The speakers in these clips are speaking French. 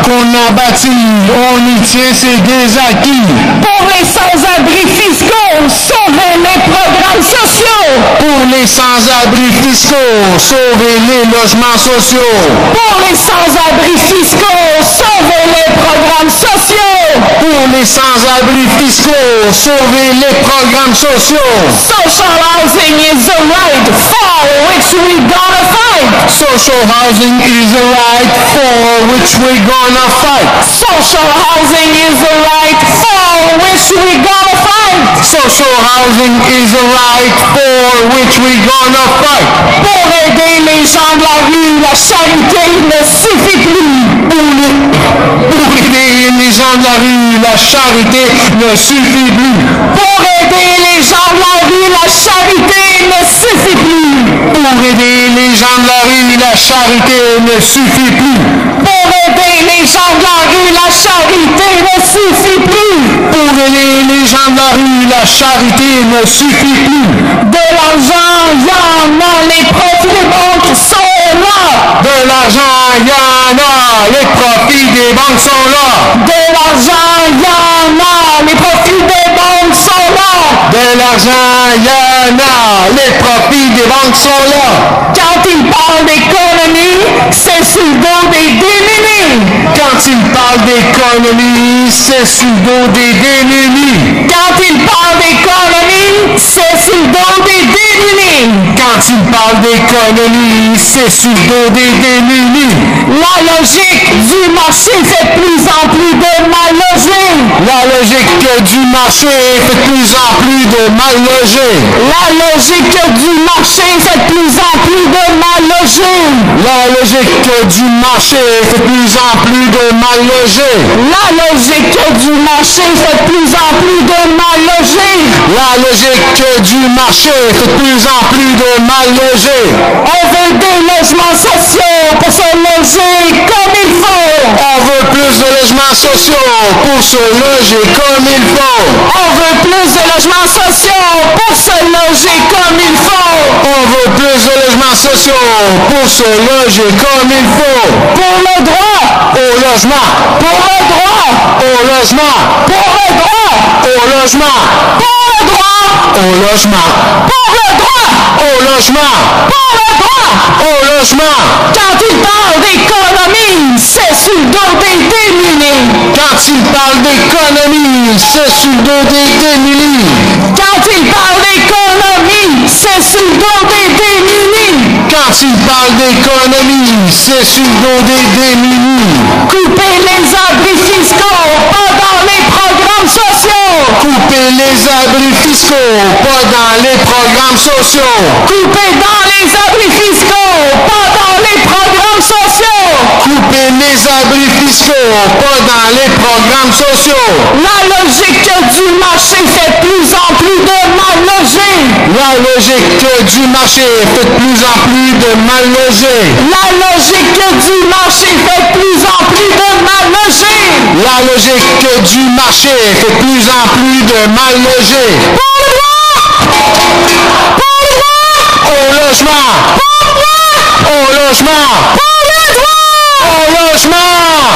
qu'on a bâti, on y tient ses gains acquis. Pour les sans-abri fiscaux, sauver les programmes sociaux. Pour les sans-abri fiscaux, sauver les logements sociaux. Pour les sans-abri fiscaux, sauver les programmes sociaux. Pour les sans-abri fiscaux, sauver les programmes sociaux. Social housing is the right for which we gonna fight. Social housing is a right for which we're gonna fight. Social housing is the right for which we gonna fight. Social housing is a right for which we're gonna fight. Pour aider les gens de la rue, la charité ne suffit plus. Pour aider les gens de la rue, la charité ne suffit plus. Pour aider les gens de la rue, la charité ne suffit plus. Pour aider les gens de la rue, la charité ne suffit plus. Pour aider les gens de la rue, la charité ne suffit plus. Pour aider les gens de la rue, la charité ne suffit plus. De l'argent, il y en a, les profits des banques sont là. De l'argent, il y en a, les profits des banques sont là. De l'argent, il y en a, les profits des banques sont là. De l'argent, il y en a, les profits des banques sont là. Quand il parle d'économie, c'est sur le dos des démunis. Quand il parle d'économie, c'est sur le dos des démunis. Quand il parle d'économie, c'est sur le dos des démunis. Quand il parle d'économie, c'est sur le dos des démunis. La logique du marché fait de plus en plus de mal logés. La logique du marché fait de plus en plus de mal logés. La logique du marché fait de plus en plus de mal logés. La logique du marché fait de plus en plus de mal logés. La logique du marché fait de plus en plus de mal logés. La logique du marché fait de plus en plus de mal logés. On veut des logements sociaux pour se loger comme il faut. On veut plus de logements sociaux pour se loger comme il faut. On veut plus de logements sociaux pour se loger comme il faut. On veut plus de logements sociaux pour se loger comme il faut. Pour le droit au logement. Pour le droit au logement. Pour le droit au logement. Pour le droit au logement. Pour le droit au logement. Pour le droit au logement. Quand il parle d'économie, c'est sur le dos des démunis. Quand il parle d'économie, c'est sur le dos des démunis. Quand il parle d'économie, c'est sur le dos des démunis. Quand il parle d'économie, c'est sur le dos des démunis. Couper les abris fiscaux, pas dans les programmes sociaux. Couper les abris fiscaux, pas dans les programmes sociaux. Couper dans les abris fiscaux, pas dans les programmes sociaux. Couper les abris fiscaux, pas dans les programmes sociaux. La logique du marché fait de plus en plus de mal logés. La logique du marché fait de plus en plus de mal logés. La logique du marché fait de plus en plus de mal logés. La logique du marché fait de plus en plus de mal logés. Pour le droit Pour le droit au logement. Pour le droit au logement. Pour le droit au logement.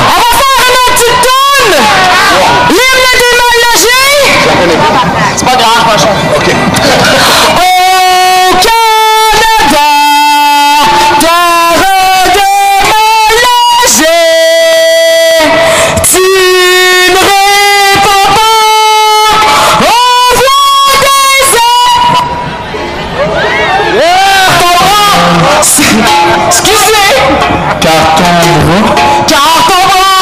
On va faire une petite toune. L'hymne des mal logés. C'est pas grave, machin. OK. Au Canada, terre de mal logés, tu ne réponds pas aux voix des hommes. Excusez. Carton bras. Car ton bras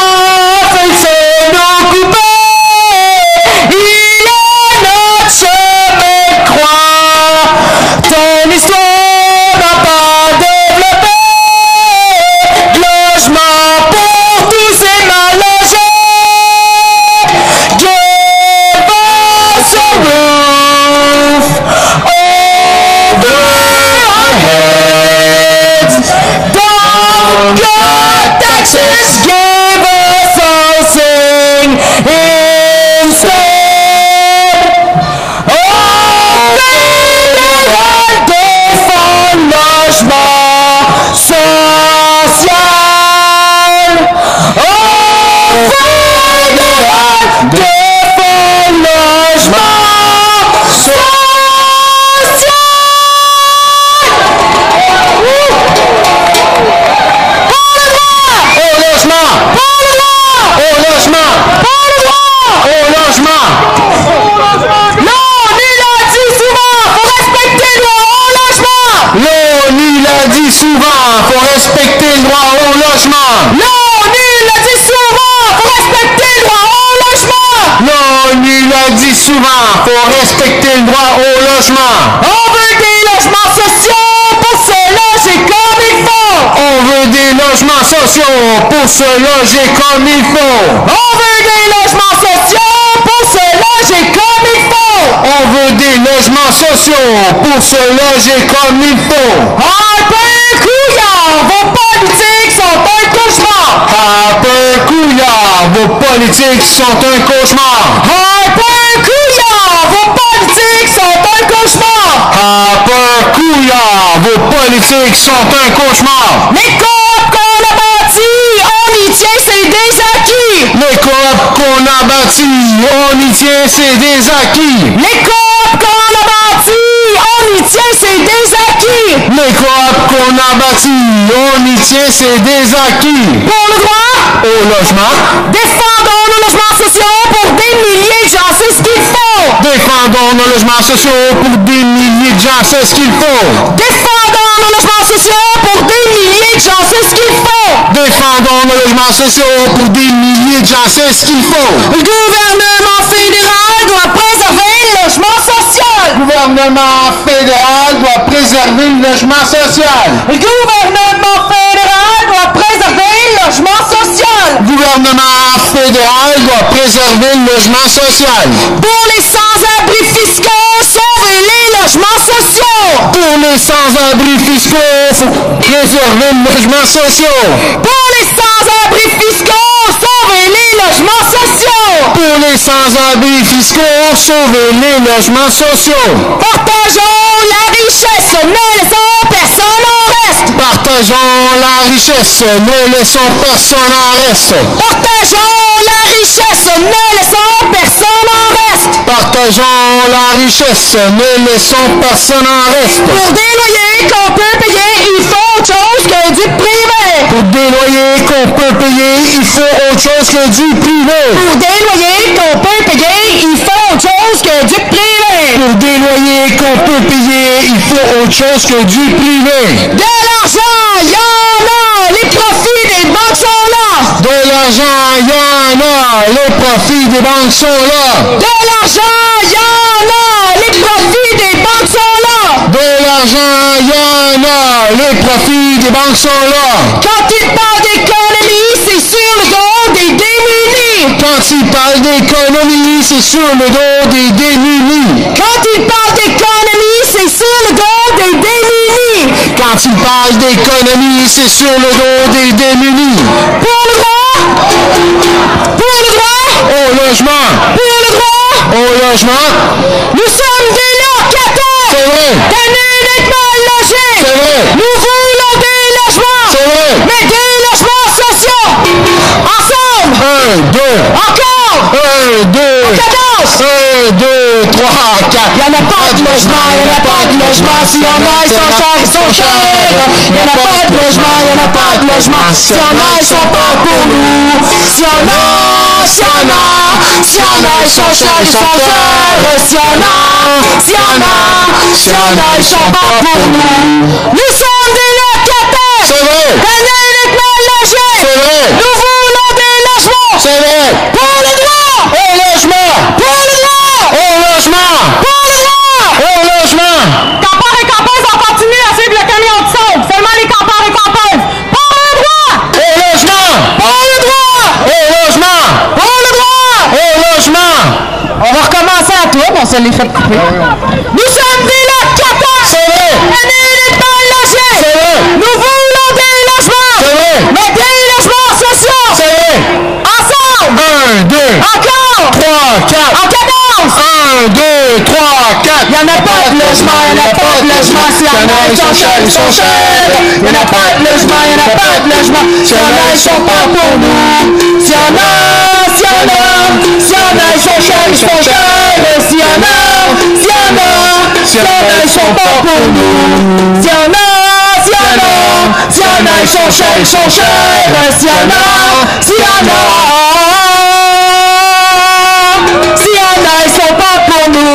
Faut respecter le droit au logement. On veut des logements sociaux pour se loger comme il faut. On veut des logements sociaux pour se loger comme il faut. On veut des logements sociaux pour se loger comme il faut. On veut des logements sociaux pour se loger comme il faut. Un peu couillard, vos politiques sont un cauchemar. Un peu couillard, vos politiques sont un cauchemar. Un peu couillard, vos politiques sont un cauchemar. Un peu couillard, vos politiques sont un cauchemar. Les coops qu'on a bâtis, on y tient, c'est des acquis. Les coops qu'on a bâtis, on y tient, c'est des acquis. Les coops qu'on a bâtis, on y tient, c'est des acquis. Les coops qu'on a bâtis, on y tient, c'est des acquis. Pour le droit Au logement, défendons nos logements sociaux pour des milliers de gens, c'est ce qu'il faut. défendons nos logements sociaux pour des milliers de gens, c'est ce qu'il faut. Défendons nos logements sociaux pour des milliers de gens, c'est ce qu'il faut. Défendons nos logements sociaux pour des milliers de gens, c'est ce qu'il faut. Le gouvernement fédéral doit préserver le logement social. Le gouvernement fédéral doit préserver le logement social. Le gouvernement fédéral doit préserver le logement social. Le gouvernement fédéral doit préserver le logement social. Pour les sans-abri fiscaux, sauver les logements sociaux. Pour les sans-abri fiscaux, faut préserver le logement social. Pour les sans-abri fiscaux, sauver les logements sociaux. Pour les sans-abri fiscaux, sauver les logements sociaux. Partageons la richesse, ne laissons personne en reste. Partageons la richesse, ne laissons personne en reste. Partageons la richesse, ne laissons personne en reste. Partageons la richesse, ne laissons personne en reste. Pour des loyers qu'on peut payer, il faut autre chose que du privé. Pour des loyers qu'on peut payer, il faut autre chose que du privé. Pour des loyers qu'on peut payer, il faut autre chose que du privé. Pour des loyers qu'on peut payer, il faut autre chose que du privé. De l'argent, il y en a, les profits des banques sont là. De l'argent, il y en a, les profits des banques sont là. De l'argent, il y en a, les profits des banques sont là. De l'argent, il y en a, les profits des banques sont là. Quand il parle d'économie, c'est sur le dos des démunis. Quand il parle d'économie, c'est sur le dos des démunis. Quand il parle d'économie, c'est sur le dos des démunis. Quand il parle d'économie, c'est sur le dos des démunis. Pour le droit, Au logement, pour le droit, au logement, nous sommes des locataires. c'est vrai, Tannés d'être mal logés. c'est vrai, Nous voulons des logements, c'est vrai. mais des logements sociaux. Ensemble, 1, 2, encore, 1, 2, cadence. 1, 2, 3, 4. Il n'y en a pas de logement, il n'y en a pas de logement. S'il y en a, ils sont chers, ils sont chers. Il n'y en a pas de logement, il n'y en a pas de logement. S'il y en a, ils sont pas pour nous. S'il y en a, s'il y en a, s'il y en a, ils sont chers, ils sont chers. S'il y en a, s'il y en a, s'il y en a, ils sont pas pour nous. Nous sommes des locataires. C'est vrai, Tannés d'être mal logés. c'est vrai, Nous voulons des logements. c'est vrai. Pour le droit. Au logement, Pour le droit. au logement, Pour le droit. au logement. Campard et campeuse ont continué à suivre le camion de sonde. Seulement les campeurs et campeuses. Pour le droit! Au logement, Pour le droit! au logement, Pour le droit! au logement. On va recommencer à toi, on se les fait couper. Nous sommes des locataires! C'est vrai, Tannés d'être mal logés! c'est vrai, Nous voulons des logements! c'est vrai, Mais des logements sociaux! c'est vrai. Ensemble! 1, 2, Encore! 3, 4. En cadence! 1, 2, 3, 4. Il n'y en a pas de logement, il n'y en a pas de logement. S'il y en a, ils sont chers, ils sont chers. Il n'y en a pas de logement, il n'y en a pas de logement. S'il y en a, ils sont pas pour nous. S'il y en a, s'il y en a, s'il y en a, ils sont chers, ils sont chers. S'il y en a, s'il y en a, s'il y en a, ils sont pas pour nous. S'il y en a, s'il y en a, s'il y en a, ils sont chers, ils sont chers. S'il y en a, s'il y en a. S'il y en a, ils sont pas pour nous.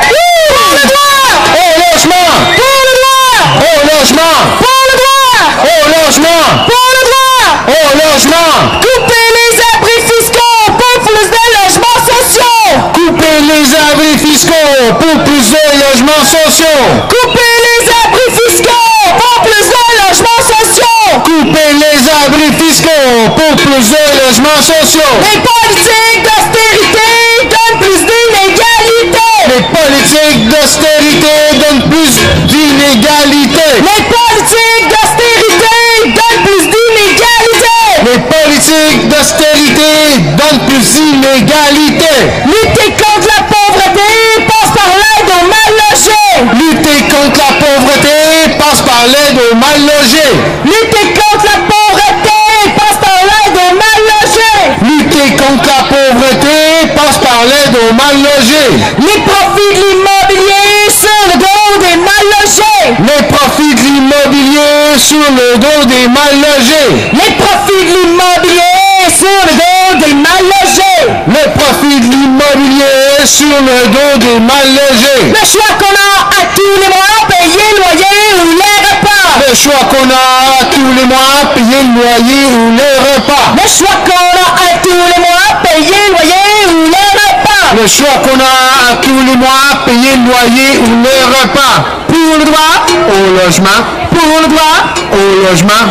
Pour le droit! Au logement, Pour le droit! au logement, Pour le droit! au logement, Pour le droit! au logement. Couper les abris fiscaux pour plus de logements sociaux! Couper les abris logements sociaux. Couper les abris fiscaux pour plus de logements sociaux. Couper les abris fiscaux pour plus de logements sociaux. Les politiques d'austérité donnent plus d'inégalité. Les politiques d'austérité donnent plus d'inégalité. Les politiques d'austérité donnent plus d'inégalité. Les politiques d'austérité donnent plus d'inégalité. Lutter contre la pauvreté passe par l'aide aux mal logés. Lutter contre la pauvreté passe par l'aide aux mal logés. Lutter contre la pauvreté passe par l'aide aux mal logés. Lutter contre la pauvreté passe par l'aide aux mal logés. Les profits de l'immobilier sur le dos des mal logés. Les profits de l'immobilier sur le dos des mal logés. Les profits de l'immobilier sur le dos des mal logés. Les profits de l'immobilier sur le dos des mal logés. Le choix qu'on a à tous les mois, payer le loyer ou les repas. Le choix qu'on a à tous les mois, payer le loyer ou les repas. Le choix qu'on a à tous les mois, payer le loyer ou les repas. Le choix qu'on a à tous les mois, payer le loyer ou les repas. Pour le droit au logement. Pour le droit au logement.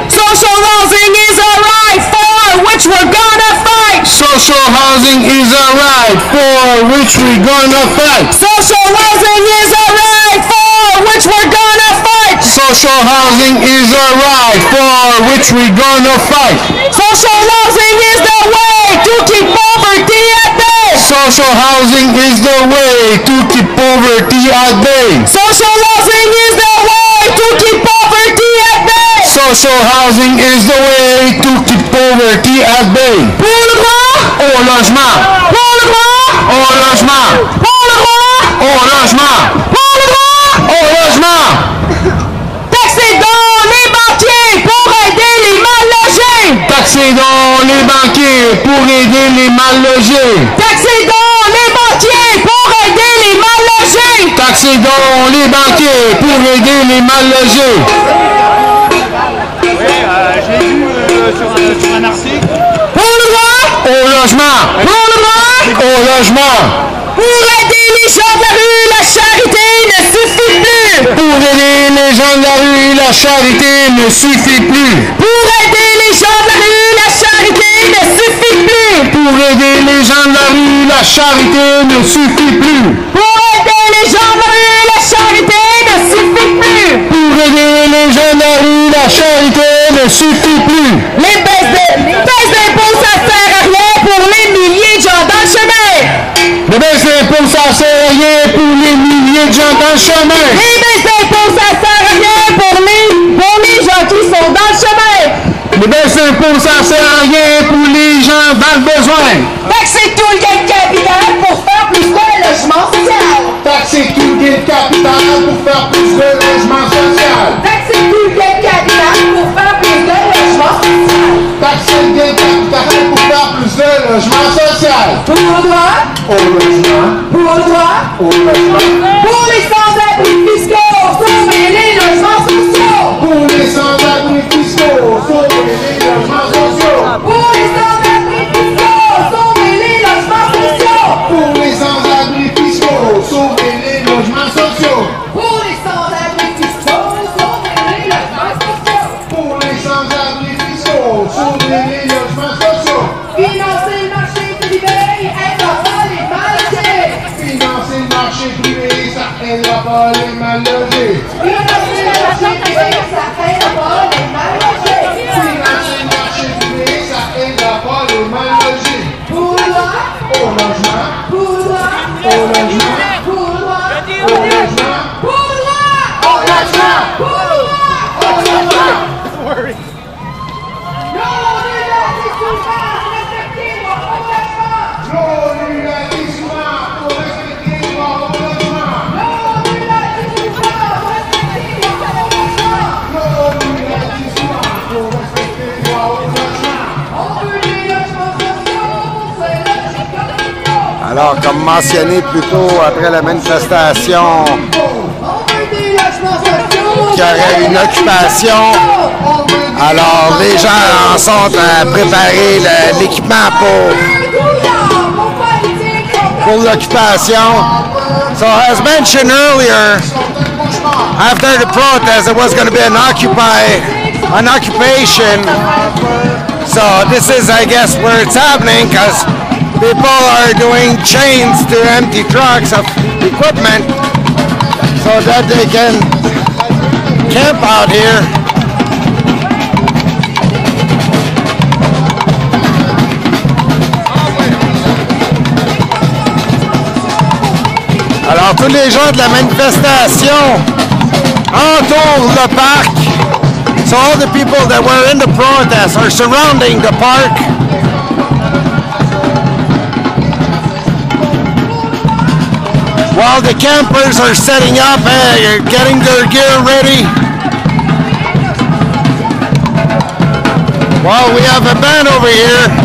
Social housing is a right for which we're gonna fight. Social housing is a right for which we're gonna fight. Social housing is a right for which we're gonna fight. Social housing is a right for which we're gonna fight. Social housing is the way to keep poverty at bay. Social housing is the way to keep poverty at bay. Social housing is the way to keep poverty at bay. Social housing is the way to keep poverty at bay. Pour le droit au logement. Pour le droit au logement. Pour le droit au logement. Pour le droit au logement. Taxez donc les banquiers pour aider les mal logés. Taxez donc les banquiers pour aider les mal logés. Taxez donc les banquiers pour aider les mal logés. Taxez donc les banquiers pour aider les mal logés. J'ai vu sur un article. Pour le droit au logement. Pour le droit au logement. Pour aider les gens de la rue, la charité ne suffit plus. Pour aider les gens de la rue, la charité ne suffit plus. Pour aider les gens de la rue, la charité ne suffit plus. Pour aider les gens de la rue, la charité ne suffit plus. Pour aider les gens de la rue, la charité ne suffit plus. Pour aider les gens de la rue, la charité ne suffit plus. Les baisses d'impôts, ça sert à rien pour les milliers de gens dans le chemin. Les baisses d'impôts, ça sert à rien pour les milliers de gens dans le chemin. Les baisses d'impôts, ça sert à rien pour les gens qui sont dans le chemin. Les baisses d'impôts, ça sert à rien pour les gens dans le besoin. Taxer tout le gain de capital pour faire plus de logement social. Taxer tout le gain de capital pour faire plus de logement social. Taxer tout le gain de capital pour faire plus de logement social. Taxer le gain de capital pour faire plus de logement social. Pour le droit au logement. Pour le droit au logement. Pour les sans-abri fiscaux, sauver les logements sociaux. Pour les sans-abri fiscaux, sauver les logements sociaux. Pour les sans-abri fiscaux, sauver les logements sociaux. Pour les sans-abri fiscaux, sauver les logements sociaux. Pour les sans-abri fiscaux, sauver les logements sociaux. Pour les sans-abri fiscaux, sauver les logements sociaux. Financer le marché privé, aidera pas les mal logés. Financer le marché privé, ça aidera pas les mal logés. Financer le marché privé, ça aidera pas les mal logés. Financer le marché privé, ça aidera pas les mal logés. Pour le droit au logement. Pour le droit au logement. Pour le droit au logement. Pour le droit au logement. Pour le droit au logement. L'ONU l'a dit souvent, respectez-moi au logement. L'ONU l'a dit souvent pour respecter le droit au logement. L'ONU l'a dit souvent, respectez-moi au logement. L'ONU l'a dit souvent pour respecter le droit au logement. On veut les logements sociaux, c'est logique comme Alors, comme mentionné plus tôt, après la manifestation, on veut des logements sociaux. qu'il y aurait une occupation. Alors, les gens en sont à préparer l'équipement pour pour l'occupation. So as mentioned earlier, after the protest, it was going to be an occupation. So this is, I guess, where it's happening because people are doing chains to empty trucks of equipment so that they can camp out here. Alors tous les gens de la manifestation entourent le parc. So all the people that were in the protest are surrounding the park. While the campers are setting up and getting their gear ready. While we have a band over here.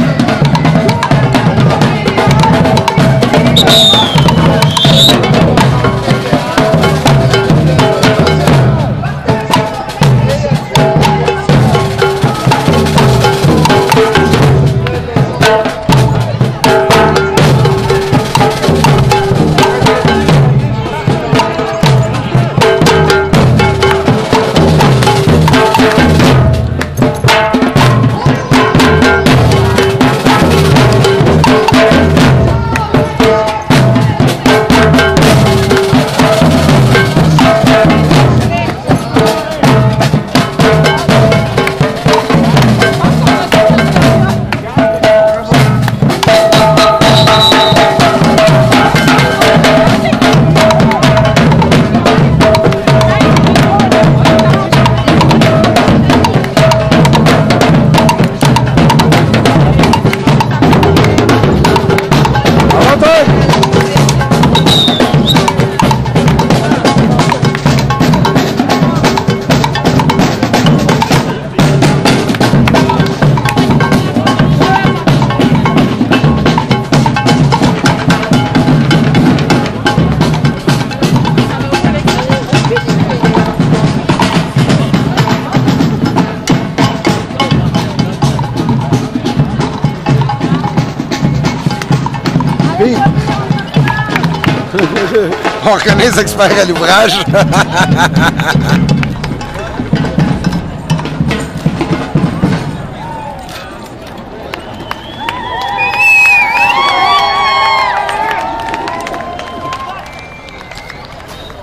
On reconnaît les experts à l'ouvrage.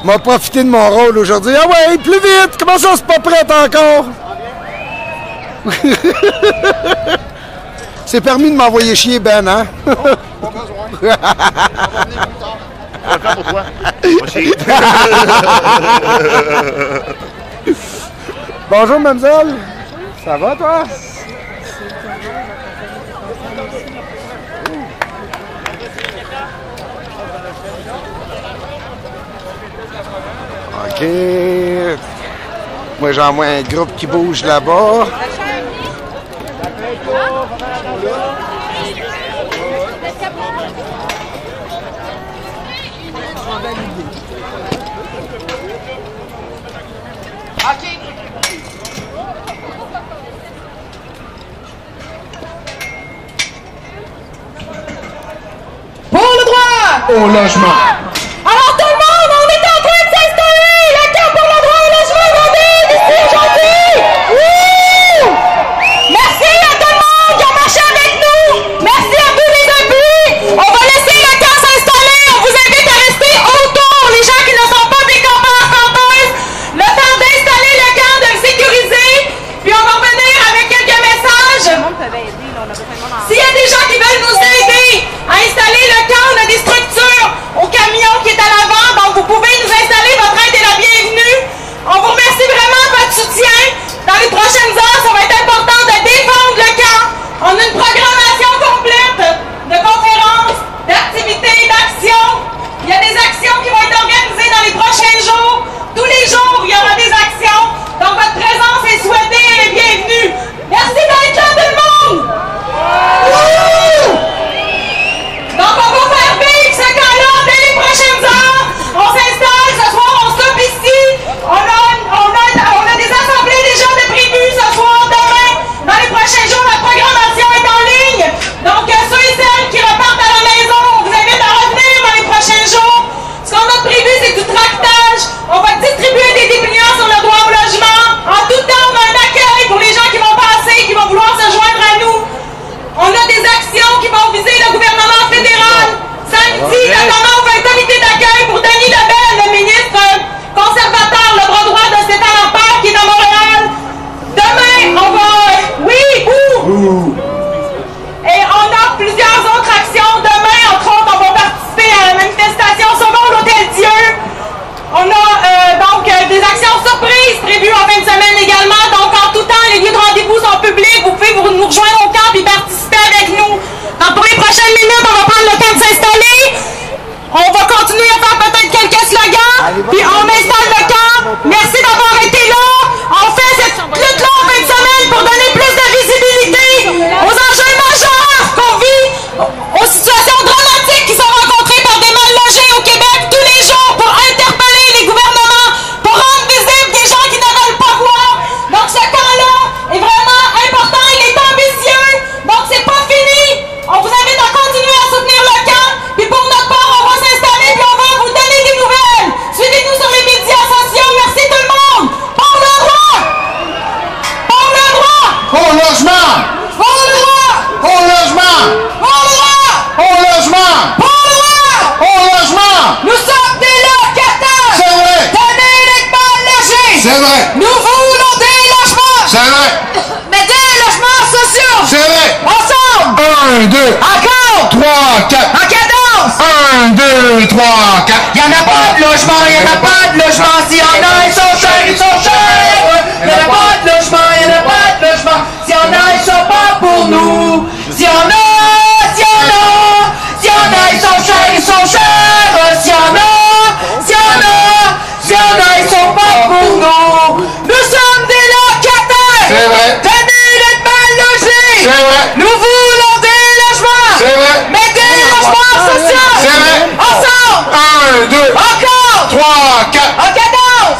M'a profité de mon rôle aujourd'hui. Ah ouais, plus vite! Comment ça, c'est pas prêt encore? C'est permis de m'envoyer chier, Ben, hein? Non, pas besoin. On va faire pour toi. Bonjour, mademoiselle. Ça va, toi? OK. Moi, j'envoie un groupe qui bouge là-bas. Pour le droit Au logement. Alors tout le monde, on est en train de s'installer! Le camp pour le droit au logement, vendez d'ici aujourd'hui! Wouh! Merci à tout le monde qui a marché avec nous! Merci à tous les appuis! On va laisser le camp s'installer! On vous invite à rester autour, les gens qui ne sont pas des campeurs, campeuses! Le temps d'installer le camp, de le sécuriser, puis on va revenir avec quelques messages. S'il y a des gens qui veulent nous aider à installer le camp, on a des structures au camion qui est à l'avant, donc vous pouvez nous installer, votre aide est la bienvenue. On vous remercie vraiment de votre soutien. Dans les prochaines heures, ça va être important de défendre le camp. On a une programmation complète de conférences, d'activités, d'actions. Il y a des actions qui vont être organisées dans les prochains jours. Tous les jours, il y aura des actions. Donc votre présence est souhaitée, elle est bienvenue. Merci d'être là tout le monde! Donc on va faire vivre ce camp-là dès les prochaines heures. On s'installe, ce soir on stoppe ici. On a des assemblées déjà de prévues ce soir dans Attention! C'est vrai. Ensemble! 1, 2, Encore! 3, 4. En cadence! 1, 2, 3, 4. Y'en a pas de logement, y'en a pas de logement. S'il y en a, ils sont chers, ils sont chers. Y'en a pas de logement, y'en a pas de logement. S'il y en a, ils sont pas pour nous. S'il y en a, s'il y en a, s'il y en a, ils sont chers, ils sont chers. S'il y en a, s'il y en a, s'il y en a, ils sont pas pour nous. Nous sommes des locataires. C'est vrai. Tenus d'être mal logés. C'est vrai. Nous voulons des logements. C'est vrai. Mais des logements sociaux. C'est vrai. Ensemble. 1, 2, Encore. 3, 4. En cadence.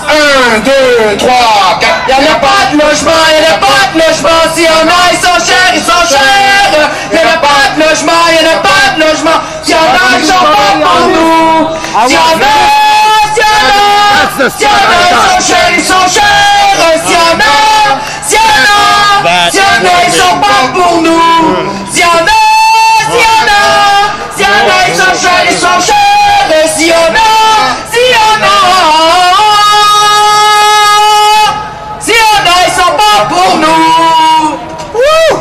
1, 2, 3, 4. Y'en a pas de logement, y'en a pas de logement. S'il y en a, ils sont chers, ils sont chers. Y'en a pas de logement, y'en a pas de logement. S'il y en a, ils sont pas pour nous. S'il y en a, s'il y en a, s'il y en a, ils sont chers, ils sont chers. S'il y en a, s'il y en a, s'il y en a, ils sont pas pour nous. S'il y en a, s'il y en a, s'il y en a, ils sont chers, ils sont chers. S'il y en a, s'il y en a. Si on a, ils sont pas pour nous. Wouh!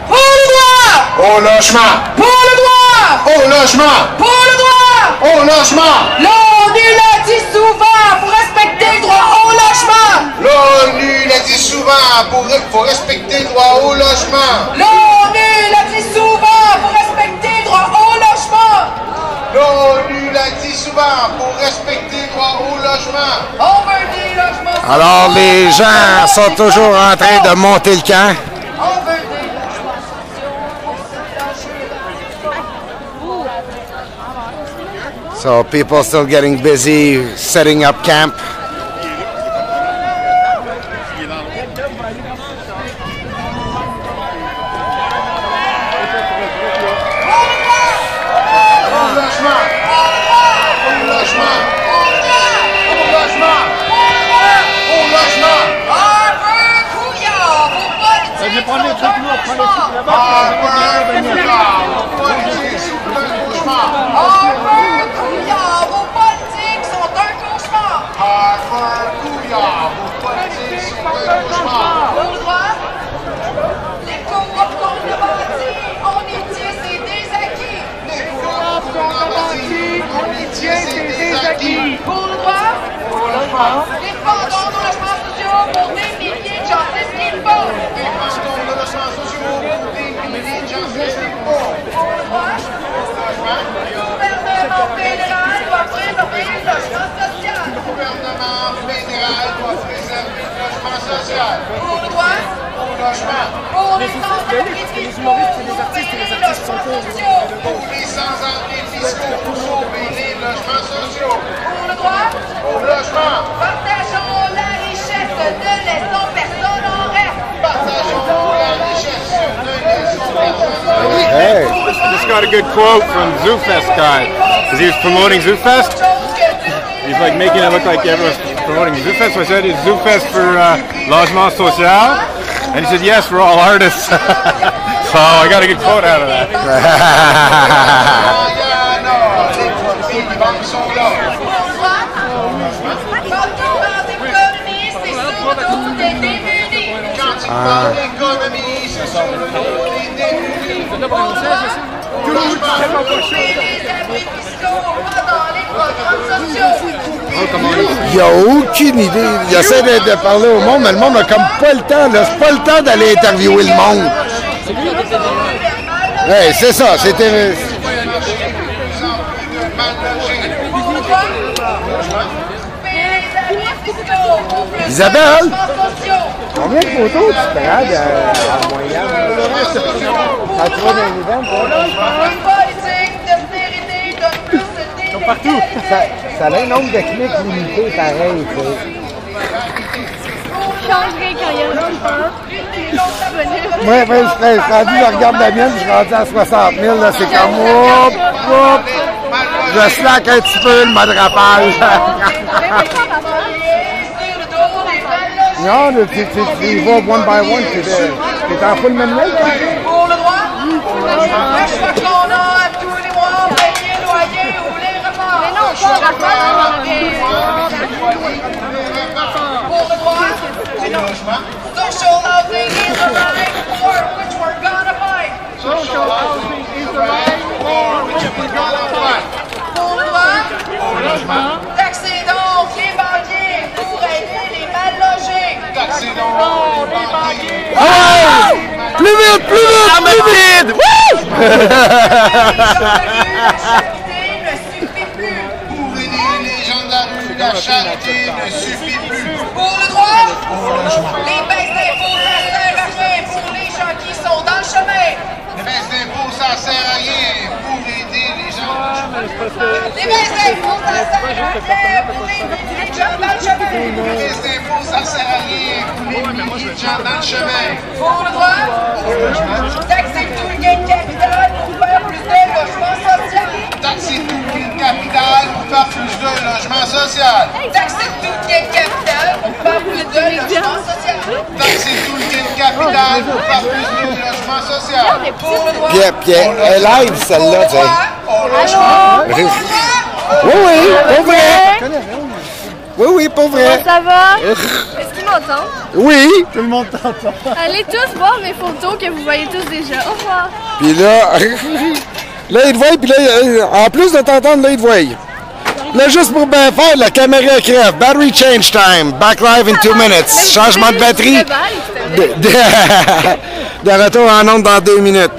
Pour le droit! Au logement. Pour le droit! Au logement. Pour le droit! Au logement. L'ONU l'a dit souvent, pour respecter le droit au logement. L'ONU l'a dit souvent, faut respecter le droit au logement. L'ONU l'a dit souvent, pour respecter le droit au logement. L'ONU l'a dit souvent, pour respecter le droit au logement. On veut des logements. Alors, les gens sont toujours en train de monter le camp. On veut des logements sociaux. So people still getting busy setting up camp. Défendons nos logements sociaux pour des milliers de gens, c'est ce qu'il faut. Défendons nos logements sociaux pour des milliers de gens, c'est ce qu'il faut. Le gouvernement fédéral doit préserver le logement social. Le gouvernement fédéral doit préserver le logement social. Pour le droit, Au logement. pour les sans-abri fiscaux, sauver les logements sociaux. Pour les sans-abri fiscaux, pour sauver les logements sociaux. Pour le droit, Au logement. partageons la richesse, ne laissons personne en reste. Partageons la richesse, ne laissons personne en reste. Hey. Just got a good quote from ZooFest guy, because he was promoting ZooFest. He's like making it look like everyone's promoting ZooFest. So I said, is ZooFest for Logement Social? And he said, yes, for all artists. So I got a good quote out of that. Les banques sont là. Quand tu parles d'économie, ce sont le dos des démunis. Au logement. Il n'y a aucune idée. Il essaie de parler au monde, mais le monde n'a comme pas le temps. là. C'est pas le temps d'aller interviewer le monde. Ouais, c'est ça. C'était. Isabelle, combien de photos tu prends en moyenne? Quand tu vas dans un event, Ils sont partout. ça a un nombre de clics limité pareil. changerai quand il y a un disponible. Moi, je suis rendu, je regarde la mienne, je suis rendu à 60 000, là, c'est comme, hop, hop, je slack un petit peu le madrapage. Non, tu vas one by one, tu es en full manuel. Pour le droit, à chaque fois qu'on a tous les mois, payer le loyer ou les repas. Mais non, pas rapport. Pour le droit, social housing is a right for Plus vite, plus vite, plus vite! Pour aider les gens de la rue, la charité ne suffit plus. Pour le droit, les baisses d'impôts, ça sert à rien pour les gens qui sont dans le chemin. Les baisses d'impôts, ça sert à rien pour aider les gens dans le chemin. Les baisses d'impôts, ça sert à rien pour aider les gens dans le chemin. Les baisses d'impôts, ça sert à rien pour les milliers de gens dans le chemin. Pour le droit, taxer tout le gain de capital pour faire plus de logement social. Taxer tout le gain de capital pour faire plus de logement social. Taxer tout le gain de capital pour faire plus de logement social. Taxer tout le gain de capital pour faire plus de logement social. Pour le droit, Pierre, elle est live celle-là, tu sais. Oui, oui, pour vrai. Oui, oui, pour vrai. Ça va? Est-ce qu'ils m'entendent? Oui. Tout le monde t'entend. Allez tous voir mes photos que vous voyez tous déjà. Au revoir. Puis là, là, il te voit, puis là, en plus de t'entendre, là, il te voit. Là, juste pour bien faire, la caméra crève. Battery change time. Back live in 2 minutes. Changement de batterie. De retour en onde dans 2 minutes.